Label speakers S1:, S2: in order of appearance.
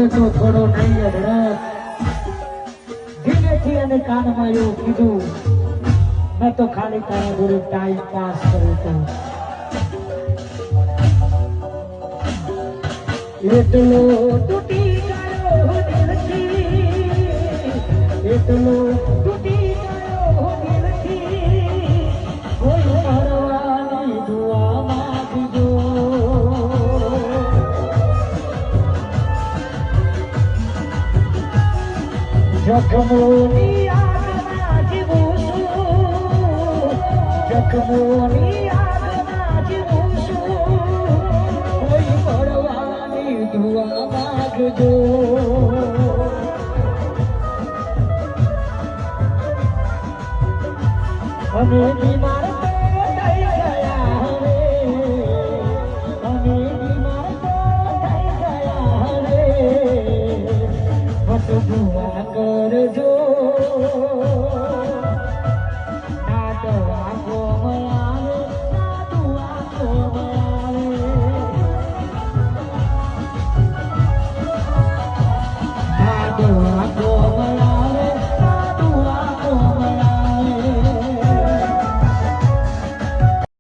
S1: તો થોડો નહીં અઢળક ધીમેથી અને કાનમાં એવું કીધું મેં તો ખાલી તારા જોડે ટાઈમ પાસ કર્યો તો એટલો તૂટી ગયો દિલથી એટલો તૂટી ગયો દિલથી કોઈ ભરવાની દુઆ માંગજો જખમોની આગમાં જીવું છું જખમોની આગમાં જીવું છું કોઈ ભરવાની દુઆ માંગજો અમે બીમાર થઈ ગયા હવે અમે બીમાર થઈ ગયા હવે બસ દુઆ કરજો ના દવા કોમળાવે ના દુઆ કોમળાવે ના દવા